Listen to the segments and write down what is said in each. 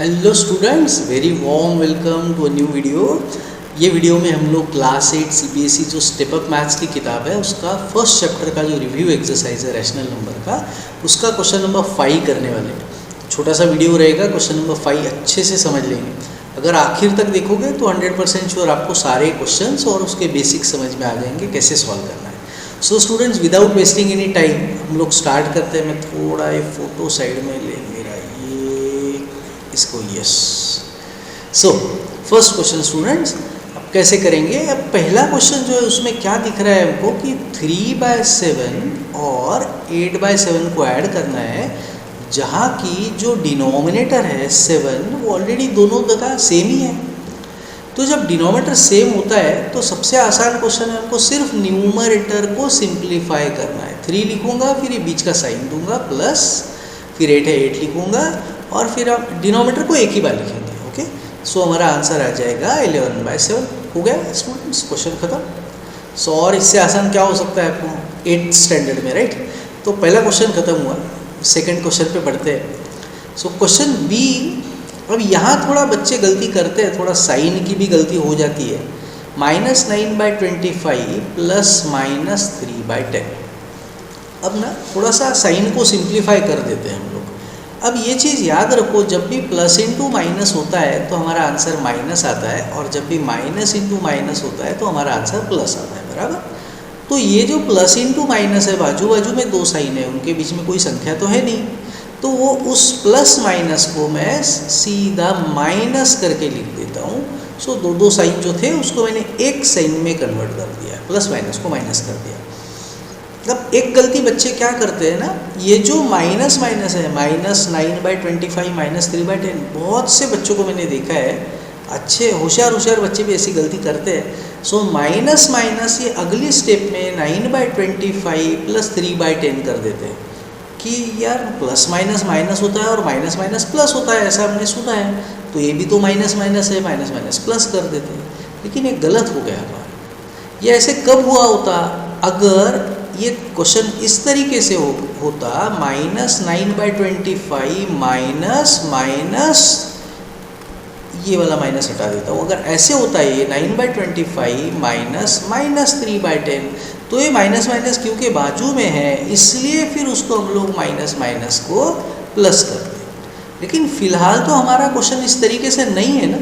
Hello students, very warm welcome to a new video. ये video में हम लोग क्लास 8 सीबीएसई जो स्टेप अप मैथ्स की किताब है उसका फर्स्ट चैप्टर का जो रिव्यू एक्सरसाइज है रैशनल नंबर का, उसका क्वेश्चन नंबर 5 करने वाले हैं। छोटा सा वीडियो रहेगा, क्वेश्चन नंबर 5 अच्छे से समझ लेंगे। अगर आखिर तक देखोगे तो 100% श्योर आपको सारे क्वेश्चंस और उसके बेसिक समझ में आ जाएंगे कैसे सॉल्व करना है। So students, without wasting any time हम लोग स्टार्ट करते हैं। मैं थोड़ा ये फोटो साइड में ले मेरा ये इसको, yes. So first question students, अब कैसे करेंगे। अब पहला क्वेश्चन जो है उसमें क्या दिख रहा है हमको कि 3/7 और 8/7 को ऐड करना है, जहाँ की जो डिनोमिनेटर है 7 वो ऑलरेडी दोनों जगह सेम ही है। तो जब डिनोमिनेटर सेम होता है तो सबसे आसान क्वेश्चन है हमको सिर्फ न्यूमरेटर को सिंप्लीफाई करना है। 3 लिखूंगा, फिर ये बीच का साइन दूंगा प्लस, फिर 8 है 8 लिखूंगा और फिर आप डिनोमिनेटर को एक ही बार लिखेंगे। ओके, सो हमारा आंसर आ जाएगा 11/7। हो गया स्टूडेंट्स, क्वेश्चन खत्म। सो और इससे आसान क्या हो सकता है आपको 8th स्टैंडर्ड में, राइट। तो पहला क्वेश्चन खत्म हुआ, सेकंड क्वेश्चन पे पढ़ते हैं। सो क्वेश्चन बी, अब यहाँ थोड़ा बच्चे गलती करते हैं, थोड़ा साइन की भी गलती हो जाती है। -9/25 प्लस -3/10। अब ना थोड़ा सा साइन को सिंप्लीफाई कर देते हैं हम लोग। अब ये चीज़ याद रखो, जब भी प्लस इंटू माइनस होता है तो हमारा आंसर माइनस आता है, और जब भी माइनस इंटू माइनस होता है तो हमारा आंसर प्लस आता है, बराबर। तो ये जो प्लस इंटू माइनस है, बाजू बाजू में दो साइन है, उनके बीच में कोई संख्या तो है नहीं, तो वो उस प्लस माइनस को मैं सीधा माइनस करके लिख देता हूँ। सो दो साइन जो थे उसको मैंने एक साइन में कन्वर्ट कर दिया, प्लस माइनस को माइनस कर दिया। अब एक गलती बच्चे क्या करते हैं ना, ये जो माइनस माइनस है, -9/25 -3/10, बहुत से बच्चों को मैंने देखा है, अच्छे होशियार बच्चे भी ऐसी गलती करते हैं। सो माइनस माइनस ये अगली स्टेप में 9/25 प्लस 3/10 कर देते हैं कि यार प्लस माइनस माइनस होता है और माइनस माइनस प्लस होता है, ऐसा हमने सुना है, तो ये भी तो माइनस माइनस है, माइनस माइनस प्लस कर देते हैं। लेकिन ये गलत हो गया हमारा। ये ऐसे कब हुआ होता, अगर ये क्वेश्चन इस तरीके से होता, -9/25 माइनस ये वाला माइनस हटा देता हूँ। अगर ऐसे होता है ये 9/25 माइनस -3/10, तो ये माइनस माइनस क्योंकि बाजू में है इसलिए फिर उसको हम लोग माइनस माइनस को प्लस कर दें। लेकिन फिलहाल तो हमारा क्वेश्चन इस तरीके से नहीं है ना।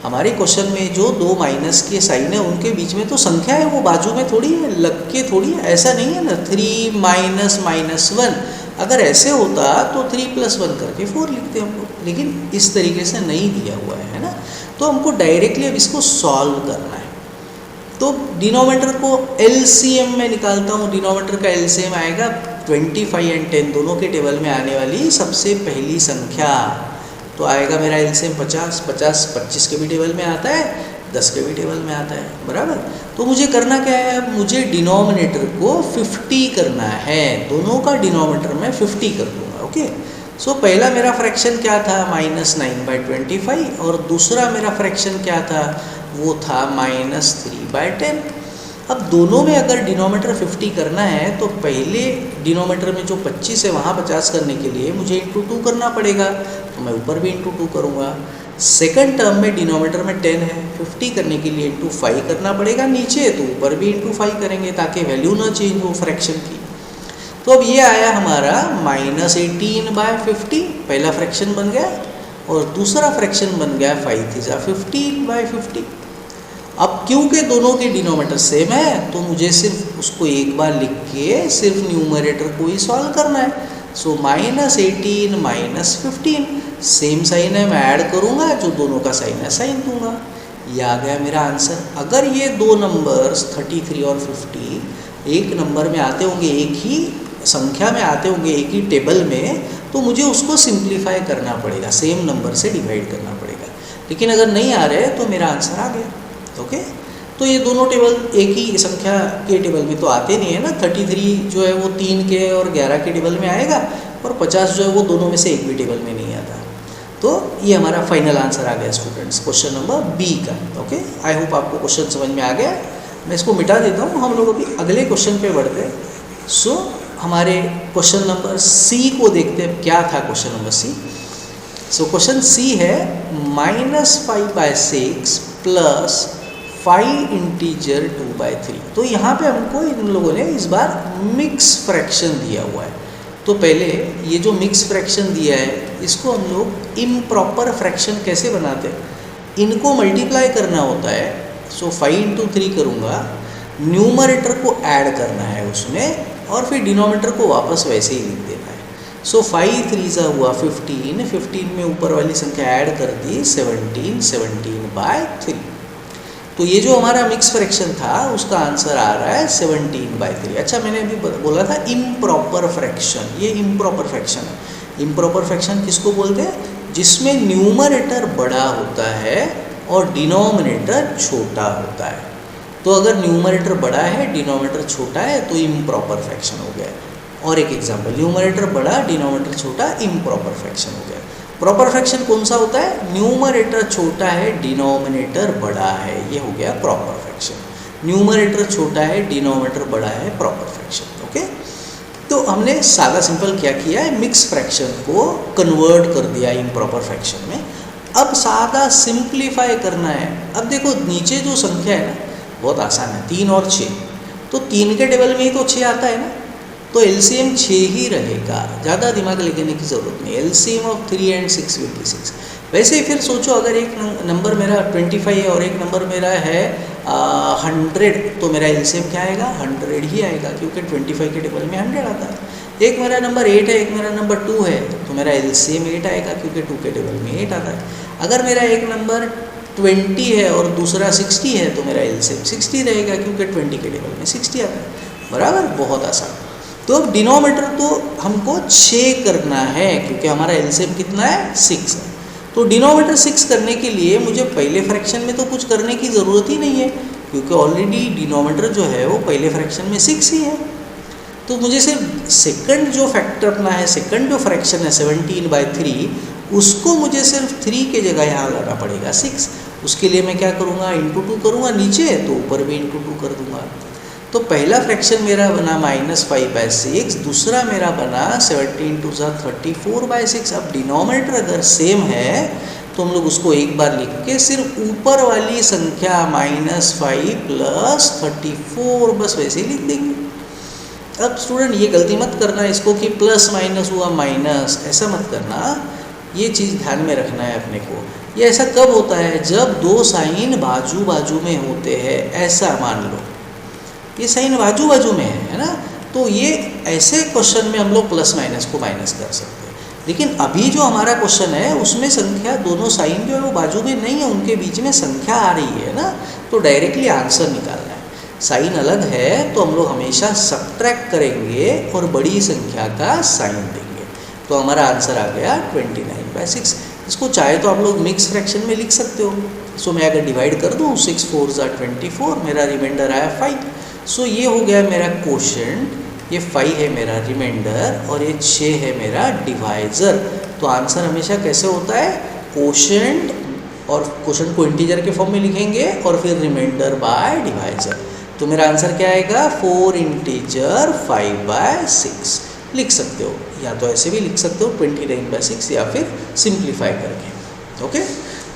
हमारे क्वेश्चन में जो दो माइनस के साइन है उनके बीच में तो संख्या है, वो बाजू में थोड़ी है, लग के थोड़ी है, ऐसा नहीं है ना। 3 -1, अगर ऐसे होता तो 3 + 1 करके 4 लिखते हम लोग, लेकिन इस तरीके से नहीं दिया हुआ है ना। तो हमको डायरेक्टली अब इसको सॉल्व करना है। तो डिनोमिनेटर को LCM में निकालता हूँ। डिनोमिनेटर का LCM आएगा 25 और 10 दोनों के टेबल में आने वाली सबसे पहली संख्या, तो आएगा मेरा LCM 50। 50 25 के भी टेबल में आता है, 10 के भी टेबल में आता है, बराबर। तो मुझे करना क्या है, अब मुझे डिनोमिनेटर को 50 करना है। दोनों का डिनोमिनेटर मैं 50 कर दूँगा। ओके, सो पहला मेरा फ्रैक्शन क्या था, -9/25, और दूसरा मेरा फ्रैक्शन क्या था, वो था -3/10। अब दोनों में अगर डिनोमिनेटर 50 करना है तो पहले डिनोमिनेटर में जो 25 है वहाँ 50 करने के लिए मुझे × 2 करना पड़ेगा, तो मैं ऊपर भी × 2 करूँगा। सेकंड टर्म में डिनोमिनेटर में 10 है, 50 करने के लिए × 5 करना पड़ेगा नीचे, तो ऊपर भी × 5 करेंगे ताकि वैल्यू ना चेंज हो फ्रैक्शन की। तो अब ये आया हमारा -18/50, पहला फ्रैक्शन बन गया, और दूसरा फ्रैक्शन बन गया 5 × 15/50। अब क्योंकि दोनों के डिनोमिनेटर सेम है तो मुझे सिर्फ उसको एक बार लिख के सिर्फ न्यूमरेटर को ही सॉल्व करना है। सो -18 -15 सेम साइन है, मैं ऐड करूँगा, जो दोनों का साइन है साइन दूंगा। ये आ गया मेरा आंसर। अगर ये दो नंबर्स 33 और 50 एक नंबर में आते होंगे, एक ही संख्या में आते होंगे, एक ही टेबल में, तो मुझे उसको सिंप्लीफाई करना पड़ेगा, सेम नंबर से डिवाइड करना पड़ेगा। लेकिन अगर नहीं आ रहे तो मेरा आंसर आ गया। ओके, तो ये दोनों टेबल एक ही संख्या के टेबल में तो आते नहीं है ना। 33 जो है वो 3 के और 11 के टेबल में आएगा, और 50 जो है वो दोनों में से एक भी टेबल में नहीं आता। तो ये हमारा फाइनल आंसर आ गया स्टूडेंट्स, क्वेश्चन नंबर बी का। ओके, आई होप आपको क्वेश्चन समझ में आ गया। मैं इसको मिटा देता हूँ, हम लोग अभी अगले क्वेश्चन पे बढ़ते हैं। सो हमारे क्वेश्चन नंबर सी को देखते हैं, क्या था question number C. So question C है -5/6 प्लस 5 इंटीजर 2/3। तो यहाँ पे हमको इन लोगों ने इस बार मिक्स फ्रैक्शन दिया हुआ है। तो पहले ये जो मिक्स फ्रैक्शन दिया है इसको हम लोग इम्प्रॉपर फ्रैक्शन कैसे बनाते हैं, इनको मल्टीप्लाई करना होता है। सो 5 × 3 करूँगा, न्यूमरेटर को ऐड करना है उसमें और फिर डिनोमिनेटर को वापस वैसे ही लिख देना है। सो 5 3 हुआ 15, 15 में ऊपर वाली संख्या ऐड कर दी 17, 17/3। तो ये जो हमारा मिक्स फ्रैक्शन था उसका आंसर आ रहा है 17/3। अच्छा, मैंने अभी बोला था इम्प्रॉपर फ्रैक्शन, ये इम्प्रॉपर फ्रैक्शन है। इम्प्रॉपर फ्रैक्शन किसको बोलते हैं? जिसमें न्यूमरेटर बड़ा होता है और डिनोमिनेटर छोटा होता है। तो अगर न्यूमरेटर बड़ा है डिनोमिनेटर छोटा है तो इम्प्रॉपर फ्रैक्शन हो गया। और एक एग्जांपल, न्यूमरेटर बड़ा डिनोमिनेटर छोटा, इम्प्रॉपर फ्रैक्शन हो गया। प्रॉपर फ्रैक्शन कौन सा होता है? न्यूमरेटर छोटा है डिनोमिनेटर बड़ा है, ये हो गया प्रॉपर फ्रैक्शन। न्यूमरेटर छोटा है डिनोमिनेटर बड़ा है, प्रॉपर फ्रैक्शन। ओके, तो हमने सादा सिंपल क्या किया है, मिक्स फ्रैक्शन को कन्वर्ट कर दिया इम्प्रॉपर फ्रैक्शन में। अब सादा सिंप्लीफाई करना है। अब देखो नीचे जो संख्या है ना बहुत आसान है, 3 और 6। तो 3 के टेबल में ही तो 6 आता है ना, तो एलसीएम 6 ही रहेगा, ज़्यादा दिमाग लगाने की ज़रूरत नहीं। LCM of 3 and 6 will be 6। वैसे ही फिर सोचो, अगर एक नंबर मेरा 25 है और एक नंबर मेरा है 100, तो मेरा एलसीएम क्या आएगा? 100 ही आएगा, क्योंकि 25 के टेबल में 100 आता है। एक मेरा नंबर 8 है, एक मेरा नंबर 2 है, तो मेरा एलसीएम 8 आएगा, क्योंकि 2 के टेबल में 8 आता है। अगर मेरा एक नंबर 20 है और दूसरा 60 है, तो मेरा एलसीएम 60 रहेगा, क्योंकि 20 के टेबल में 60 आता है। बराबर, बहुत आसान। तो अब डिनोमिनेटर तो हमको 6 करना है, क्योंकि हमारा एलसीएम कितना है? 6 है। तो डिनोमिनेटर 6 करने के लिए मुझे पहले फ्रैक्शन में तो कुछ करने की ज़रूरत ही नहीं है, क्योंकि ऑलरेडी डिनोमिनेटर जो है वो पहले फ्रैक्शन में 6 ही है। तो मुझे सिर्फ सेकंड जो फैक्टर अपना है, सेकंड जो फ्रैक्शन है 17/3, उसको मुझे सिर्फ 3 के जगह यहाँ लाना पड़ेगा 6। उसके लिए मैं क्या करूँगा? × 2 करूँगा नीचे, तो ऊपर भी × 2 कर दूँगा। तो पहला फ्रैक्शन मेरा बना -5/6, दूसरा मेरा बना 17 × 2 = 34/6। अब डिनोमिनेटर अगर सेम है तो हम लोग उसको एक बार लिख के सिर्फ ऊपर वाली संख्या -5 + 34 बस वैसे ही लिख देंगे। अब स्टूडेंट ये गलती मत करना इसको कि प्लस माइनस हुआ माइनस, ऐसा मत करना। ये चीज़ ध्यान में रखना है अपने को। ये ऐसा कब होता है? जब दो साइन बाजू बाजू में होते हैं। ऐसा मान लो ये साइन बाजू बाजू में है ना, तो ये ऐसे क्वेश्चन में हम लोग प्लस माइनस को माइनस कर सकते हैं। लेकिन अभी जो हमारा क्वेश्चन है उसमें संख्या, दोनों साइन जो है वो बाजू में नहीं है, उनके बीच में संख्या आ रही है ना, तो डायरेक्टली आंसर निकालना है। साइन अलग है तो हम लोग हमेशा सब्ट्रैक्ट करेंगे और बड़ी संख्या का साइन देंगे। तो हमारा आंसर आ गया 29/6। इसको चाहे तो आप लोग मिक्स फ्रैक्शन में लिख सकते हो। सो मैं अगर डिवाइड कर दूँ 6 4 = 24, मेरा रिमाइंडर आया 5। सो ये हो गया मेरा क्वोशंट, ये 5 है मेरा रिमाइंडर और ये 6 है मेरा डिवाइजर। तो आंसर हमेशा कैसे होता है? क्वोशंट, और क्वोशंट को इंटीजर के फॉर्म में लिखेंगे और फिर रिमाइंडर बाय डिवाइजर। तो मेरा आंसर क्या आएगा? 4 इंटीजर 5/6 लिख सकते हो, या तो ऐसे भी लिख सकते हो 29/6, या फिर सिंप्लीफाई करके। ओके,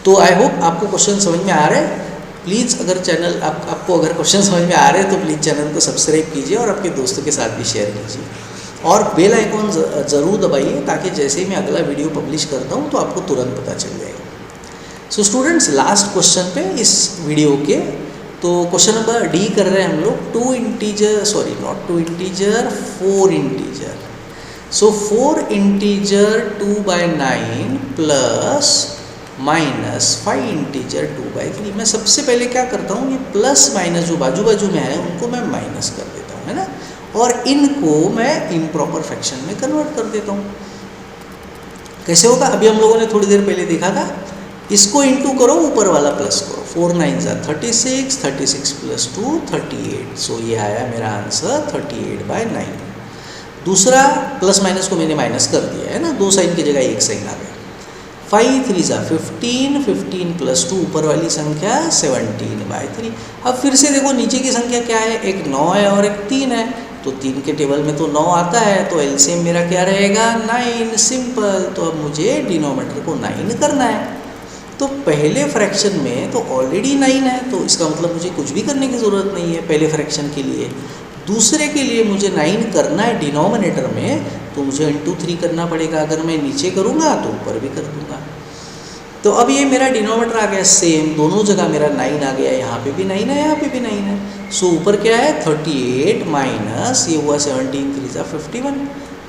तो आई होप आपको क्वेश्चन समझ में आ रहे हैं। प्लीज़ अगर चैनल आपको अगर क्वेश्चन समझ में आ रहे हैं तो प्लीज़ चैनल को सब्सक्राइब कीजिए और आपके दोस्तों के साथ भी शेयर कीजिए, और बेल आइकॉन ज़रूर दबाइए, ताकि जैसे ही मैं अगला वीडियो पब्लिश करता हूँ तो आपको तुरंत पता चल जाएगा। सो स्टूडेंट्स, लास्ट क्वेश्चन पे इस वीडियो के, तो क्वेश्चन नंबर डी कर रहे हैं हम लोग। 4 integer so 4 integer 2/9 plus -5 integer 2/3। मैं सबसे पहले क्या करता हूँ, ये प्लस माइनस जो बाजू बाजू में है उनको मैं माइनस कर देता हूँ, है ना, और इनको मैं इम्प्रॉपर फ्रैक्शन में कन्वर्ट कर देता हूँ। कैसे होगा? अभी हम लोगों ने थोड़ी देर पहले देखा था। इसको इंटू करो, ऊपर वाला प्लस करो। 4 9 = 36, 36 + 2 38। सो ये आया मेरा आंसर 38/9। दूसरा प्लस माइनस को मैंने माइनस कर दिया है ना, 2 साइन की जगह 1 साइन आ गया। 5 3 = 15, 15 + 2 ऊपर वाली संख्या 17/3। अब फिर से देखो नीचे की संख्या क्या है, एक 9 है और एक 3 है, तो 3 के टेबल में तो 9 आता है, तो एलसीएम मेरा क्या रहेगा 9, सिंपल। तो अब मुझे डिनोमिनेटर को 9 करना है। तो पहले फ्रैक्शन में तो ऑलरेडी 9 है, तो इसका मतलब मुझे कुछ भी करने की ज़रूरत नहीं है पहले फ्रैक्शन के लिए। दूसरे के लिए मुझे 9 करना है डिनोमिनेटर में, तो मुझे इंटू 3 करना पड़ेगा। अगर मैं नीचे करूँगा तो ऊपर भी कर दूँगा। तो अब ये मेरा डिनोमिनेटर आ गया सेम, दोनों जगह मेरा 9 आ गया, यहाँ पे भी 9 है, यहाँ पे भी 9 है। सो ऊपर क्या है 38 माइनस ये हुआ 17 3 जा 51।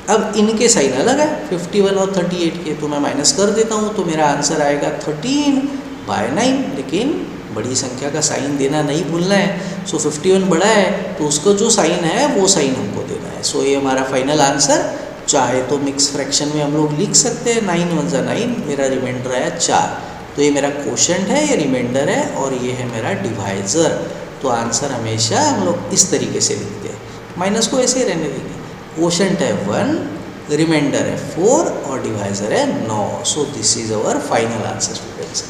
अब इनके साइन अलग है 51 और 38 के, तो मैं माइनस कर देता हूँ, तो मेरा आंसर आएगा 13/9। लेकिन बड़ी संख्या का साइन देना नहीं भूलना है। सो 51 बड़ा है तो उसको जो साइन है वो साइन हमको देना है। सो ये हमारा फाइनल आंसर। चाहे तो मिक्स फ्रैक्शन में हम लोग लिख सकते हैं 9 1 जा 9, मेरा रिमाइंडर आया 4। तो ये मेरा क्वोशंट है, ये रिमाइंडर है, और ये है मेरा डिवाइज़र। तो आंसर हमेशा हम लोग इस तरीके से लिखते हैं, माइनस को ऐसे ही रहने देंगे। क्वोशंट है 1, रिमाइंडर है 4 और डिवाइज़र है 9। So this is our final answer students.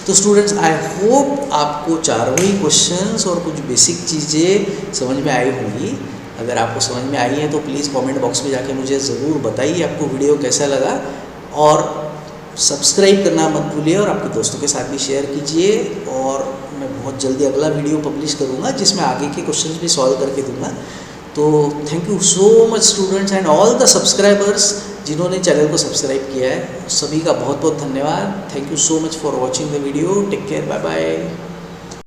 तो स्टूडेंट्स आई होप आपको चारों ही क्वेश्चंस और कुछ बेसिक चीज़ें समझ में आई होंगी। अगर आपको समझ में आई है तो प्लीज़ कमेंट बॉक्स में जाके मुझे ज़रूर बताइए आपको वीडियो कैसा लगा, और सब्सक्राइब करना मत भूलिए, और आपके दोस्तों के साथ भी शेयर कीजिए। और मैं बहुत जल्दी अगला वीडियो पब्लिश करूँगा जिसमें आगे के क्वेश्चंस भी सॉल्व करके दूँगा। तो thank you so much students and all the subscribers जिन्होंने चैनल को सब्सक्राइब किया है, सभी का बहुत बहुत धन्यवाद। Thank you so much for watching the video. Take care, bye bye.